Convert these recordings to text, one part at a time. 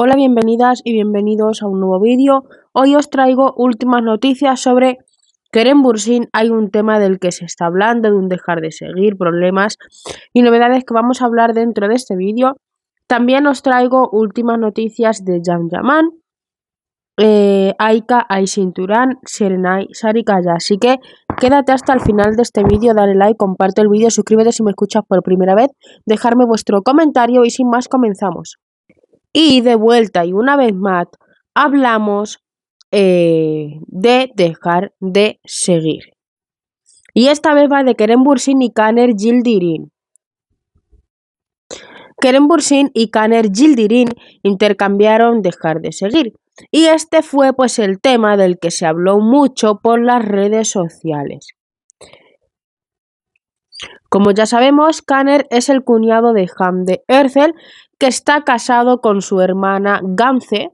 Hola, bienvenidas y bienvenidos a un nuevo vídeo. Hoy os traigo últimas noticias sobre Kerem Bürsin. Hay un tema del que se está hablando, de un dejar de seguir, problemas y novedades que vamos a hablar dentro de este vídeo. También os traigo últimas noticias de Can Yaman, Aika, Aysin Turan, Serenay Sarikaya. Así que quédate hasta el final de este vídeo, dale like, comparte el vídeo, suscríbete si me escuchas por primera vez, dejarme vuestro comentario y sin más comenzamos. Y de vuelta y una vez más hablamos de dejar de seguir. Y esta vez va de Kerem Bürsin y Caner Yildirim. Kerem Bürsin y Caner Yildirim intercambiaron dejar de seguir. Y este fue pues el tema del que se habló mucho por las redes sociales. Como ya sabemos, Caner es el cuñado de Hande Erçel, que está casado con su hermana Gamze,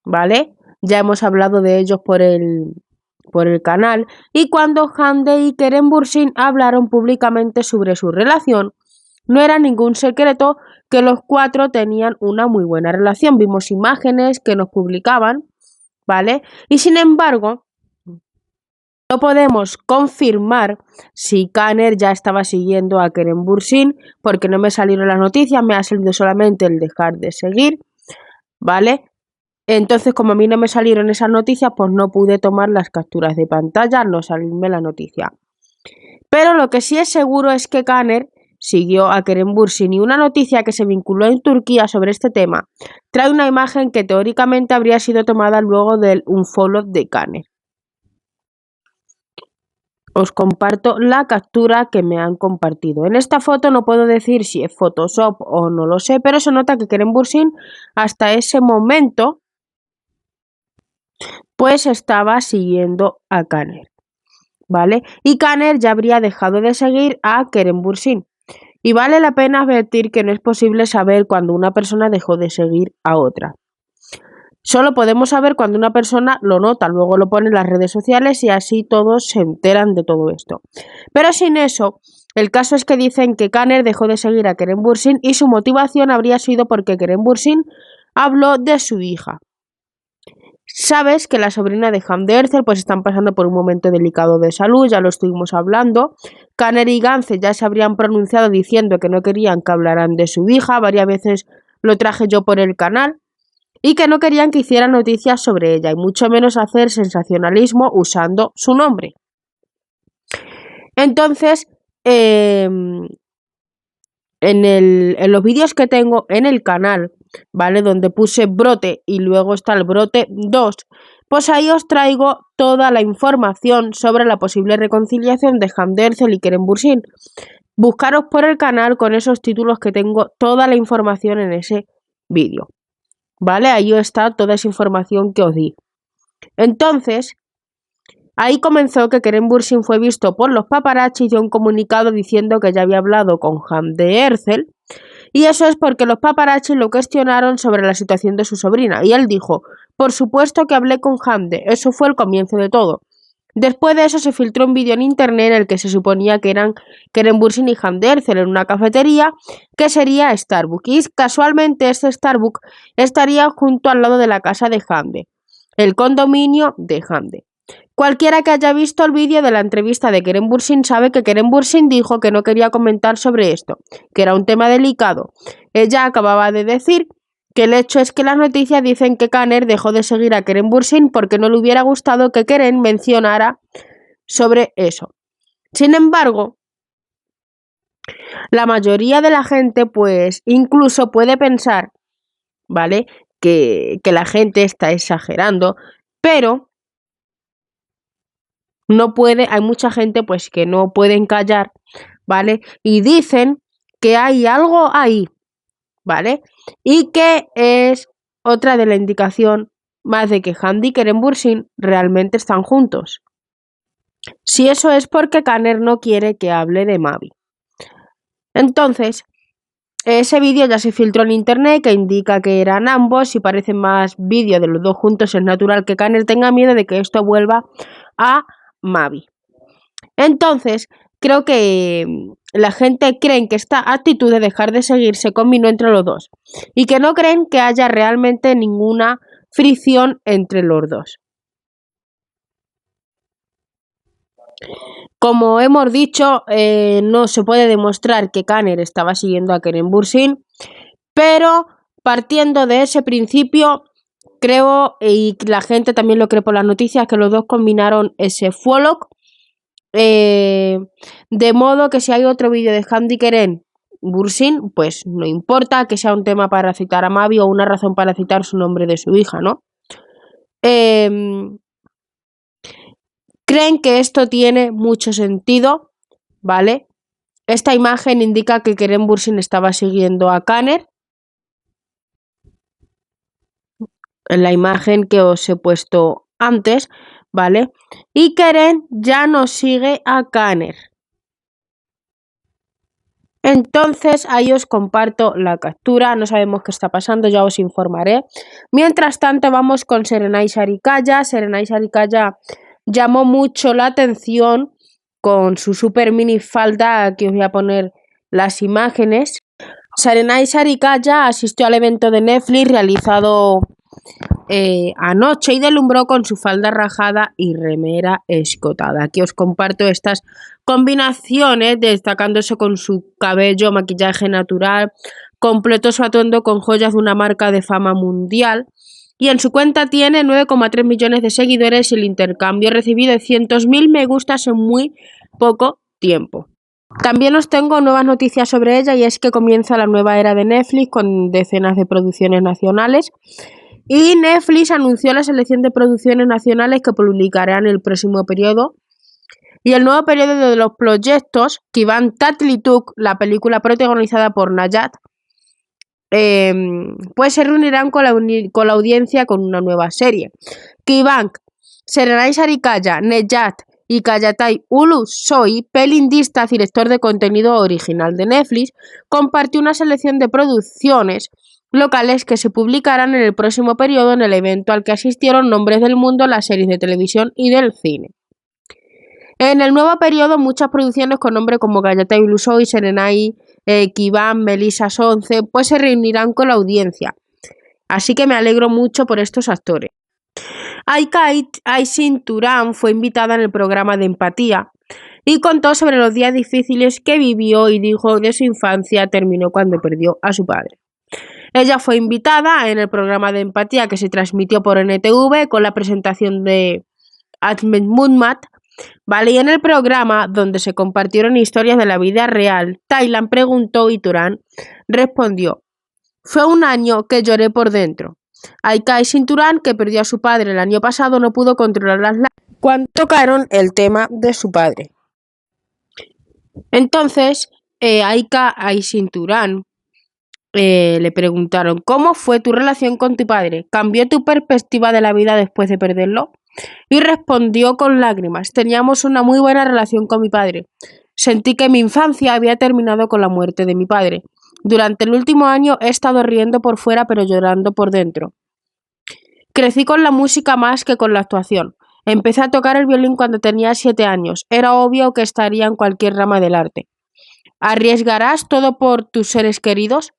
¿vale? Ya hemos hablado de ellos por el canal. Y cuando Hande y Kerem Bürsin hablaron públicamente sobre su relación, no era ningún secreto que los cuatro tenían una muy buena relación. Vimos imágenes que nos publicaban, ¿vale? Y sin embargo, no podemos confirmar si Caner ya estaba siguiendo a Kerem Bürsin, porque no me salieron las noticias, me ha salido solamente el dejar de seguir, ¿vale? Entonces, como a mí no me salieron esas noticias, pues no pude tomar las capturas de pantalla, no salirme la noticia. Pero lo que sí es seguro es que Caner siguió a Kerem Bürsin, y una noticia que se vinculó en Turquía sobre este tema trae una imagen que teóricamente habría sido tomada luego del unfollow de Caner. Os comparto la captura que me han compartido. En esta foto no puedo decir si es Photoshop o no lo sé, pero se nota que Kerem Bürsin hasta ese momento pues estaba siguiendo a Caner, ¿vale? Y Caner ya habría dejado de seguir a Kerem Bürsin. Y vale la pena advertir que no es posible saber cuando una persona dejó de seguir a otra. Solo podemos saber cuando una persona lo nota, luego lo pone en las redes sociales y así todos se enteran de todo esto. Pero sin eso, el caso es que dicen que Caner dejó de seguir a Kerem Bürsin y su motivación habría sido porque Kerem Bürsin habló de su hija. Sabes que la sobrina de Hande Erçel pues están pasando por un momento delicado de salud, ya lo estuvimos hablando. Caner y Gamze ya se habrían pronunciado diciendo que no querían que hablaran de su hija, varias veces lo traje yo por el canal, y que no querían que hicieran noticias sobre ella, y mucho menos hacer sensacionalismo usando su nombre. Entonces, en los vídeos que tengo en el canal, ¿vale? Donde puse brote y luego está el brote 2, pues ahí os traigo toda la información sobre la posible reconciliación de Hande Erçel y Kerem Bürsin. Buscaros por el canal con esos títulos que tengo toda la información en ese vídeo, ¿vale? Ahí está toda esa información que os di. Entonces, ahí comenzó que Kerem Bürsin fue visto por los paparazzi y dio un comunicado diciendo que ya había hablado con Hande Erçel, y eso es porque los paparazzi lo cuestionaron sobre la situación de su sobrina, y él dijo: por supuesto que hablé con Hande, eso fue el comienzo de todo. Después de eso se filtró un vídeo en internet en el que se suponía que eran Kerem Bürsin y Hande Erçel en una cafetería que sería Starbucks, y casualmente este Starbucks estaría junto al lado de la casa de Hande, el condominio de Hande. Cualquiera que haya visto el vídeo de la entrevista de Kerem Bürsin sabe que Kerem Bürsin dijo que no quería comentar sobre esto, que era un tema delicado. Ella acababa de decir que el hecho es que las noticias dicen que Caner dejó de seguir a Kerem Bürsin porque no le hubiera gustado que Kerem mencionara sobre eso. Sin embargo, la mayoría de la gente pues incluso puede pensar, ¿vale?, que la gente está exagerando, pero no puede, hay mucha gente pues que no pueden callar, ¿vale? Y dicen que hay algo ahí, ¿vale? Y que es otra de la indicación más de que Hande y Kerem Bürsin realmente están juntos. Si eso es porque Caner no quiere que hable de Mavi. Entonces, ese vídeo ya se filtró en internet, que indica que eran ambos, y parece más vídeo de los dos juntos. Es natural que Caner tenga miedo de que esto vuelva a Mavi. Entonces, creo que la gente cree que esta actitud de dejar de seguir se combinó entre los dos y que no creen que haya realmente ninguna fricción entre los dos. Como hemos dicho, no se puede demostrar que Kanner estaba siguiendo a Keren Bürsin, pero partiendo de ese principio, creo, y la gente también lo cree por las noticias, que los dos combinaron ese follow, de modo que si hay otro vídeo de Hamdi Keren Bürsin, pues no importa que sea un tema para citar a Mavi o una razón para citar su nombre de su hija, ¿no? Creen que esto tiene mucho sentido, ¿vale? Esta imagen indica que Keren Bürsin estaba siguiendo a Kanner. En la imagen que os he puesto antes, ¿vale? Y Keren ya no sigue a Kanner. Entonces ahí os comparto la captura, no sabemos qué está pasando, ya os informaré. Mientras tanto vamos con Serenay Sarikaya. Serenay Sarikaya llamó mucho la atención con su super mini falda, aquí os voy a poner las imágenes. Serenay Sarikaya asistió al evento de Netflix realizado anoche y deslumbró con su falda rajada y remera escotada. Aquí os comparto estas combinaciones, destacándose con su cabello, maquillaje natural, completó su atuendo con joyas de una marca de fama mundial. Y en su cuenta tiene 9,3 millones de seguidores y el intercambio ha recibido cientos mil me gustas en muy poco tiempo. También os tengo nuevas noticias sobre ella y es que comienza la nueva era de Netflix con decenas de producciones nacionales. Y Netflix anunció la selección de producciones nacionales que publicarán el próximo periodo. Y el nuevo periodo de los proyectos, Kivan Tatlituk, la película protagonizada por Najat, pues se reunirán con la audiencia con una nueva serie. Kivan, Serenay Sarikaya, Nejat y Kayatay Ulusoy, pelindista, director de contenido original de Netflix, compartió una selección de producciones locales que se publicarán en el próximo periodo en el evento al que asistieron nombres del mundo, las series de televisión y del cine. En el nuevo periodo, muchas producciones con nombres como Kayatay Ulusoy, Serenay, Kivan, Melissa Sonce, pues se reunirán con la audiencia. Así que me alegro mucho por estos actores. Aika Aysin Turan fue invitada en el programa de Empatía y contó sobre los días difíciles que vivió y dijo de su infancia terminó cuando perdió a su padre. Ella fue invitada en el programa de Empatía que se transmitió por NTV con la presentación de Ahmed Mummat, ¿vale? Y en el programa, donde se compartieron historias de la vida real, Taylan preguntó y Turan respondió: fue un año que lloré por dentro. Aika Aysin Turan, que perdió a su padre el año pasado, no pudo controlar las lágrimas cuando tocaron el tema de su padre. Entonces, Aika Aysin Turan le preguntaron: ¿cómo fue tu relación con tu padre? ¿Cambió tu perspectiva de la vida después de perderlo? Y respondió con lágrimas: teníamos una muy buena relación con mi padre. Sentí que mi infancia había terminado con la muerte de mi padre. Durante el último año he estado riendo por fuera pero llorando por dentro. Crecí con la música más que con la actuación. Empecé a tocar el violín cuando tenía 7 años. Era obvio que estaría en cualquier rama del arte. ¿Arriesgarás todo por tus seres queridos?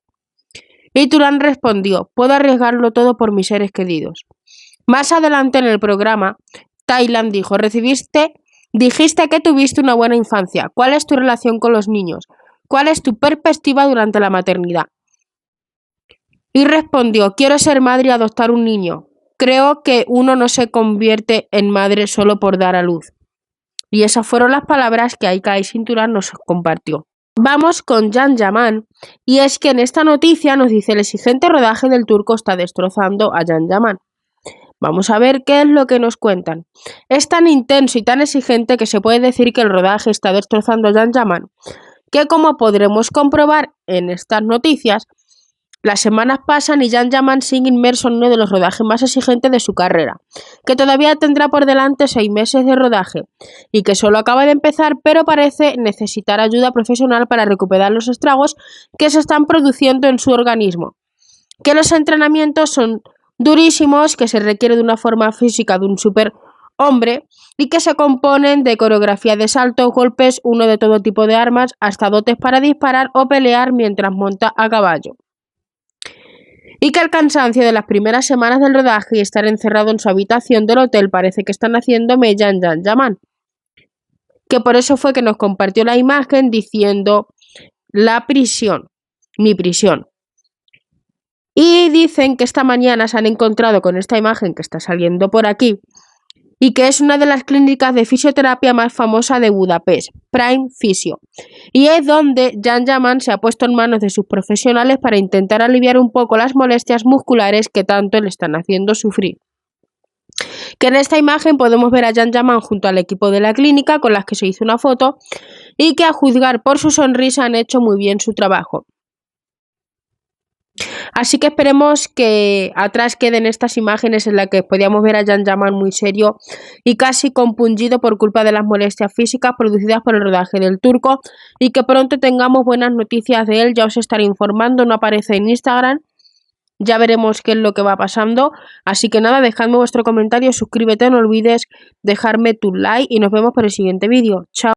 Y Turan respondió: puedo arriesgarlo todo por mis seres queridos. Más adelante en el programa, Taylan dijo: dijiste que tuviste una buena infancia. ¿Cuál es tu relación con los niños? ¿Cuál es tu perspectiva durante la maternidad? Y respondió: quiero ser madre y adoptar un niño. Creo que uno no se convierte en madre solo por dar a luz. Y esas fueron las palabras que Aika Aysin Turan nos compartió. Vamos con Can Yaman, y es que en esta noticia nos dice: el exigente rodaje del turco está destrozando a Can Yaman. Vamos a ver qué es lo que nos cuentan. Es tan intenso y tan exigente que se puede decir que el rodaje está destrozando a Can Yaman, que como podremos comprobar en estas noticias, las semanas pasan y Can Yaman sigue inmerso en uno de los rodajes más exigentes de su carrera, que todavía tendrá por delante 6 meses de rodaje y que solo acaba de empezar, pero parece necesitar ayuda profesional para recuperar los estragos que se están produciendo en su organismo, que los entrenamientos son durísimos, que se requiere de una forma física de un super hombre y que se componen de coreografías de saltos, golpes, uno de todo tipo de armas, hasta dotes para disparar o pelear mientras monta a caballo. Y que el cansancio de las primeras semanas del rodaje y estar encerrado en su habitación del hotel parece que están haciendo mella en Jan Yaman. Que por eso fue que nos compartió la imagen diciendo la prisión, mi prisión. Y dicen que esta mañana se han encontrado con esta imagen que está saliendo por aquí y que es una de las clínicas de fisioterapia más famosa de Budapest, Prime Physio. Y es donde Jan Yaman se ha puesto en manos de sus profesionales para intentar aliviar un poco las molestias musculares que tanto le están haciendo sufrir. Que en esta imagen podemos ver a Jan Yaman junto al equipo de la clínica con las que se hizo una foto y que a juzgar por su sonrisa han hecho muy bien su trabajo. Así que esperemos que atrás queden estas imágenes en las que podíamos ver a Jan Yaman muy serio y casi compungido por culpa de las molestias físicas producidas por el rodaje del turco y que pronto tengamos buenas noticias de él. Ya os estaré informando, no aparece en Instagram. Ya veremos qué es lo que va pasando. Así que nada, dejadme vuestro comentario, suscríbete, no olvides dejarme tu like y nos vemos por el siguiente vídeo. Chao.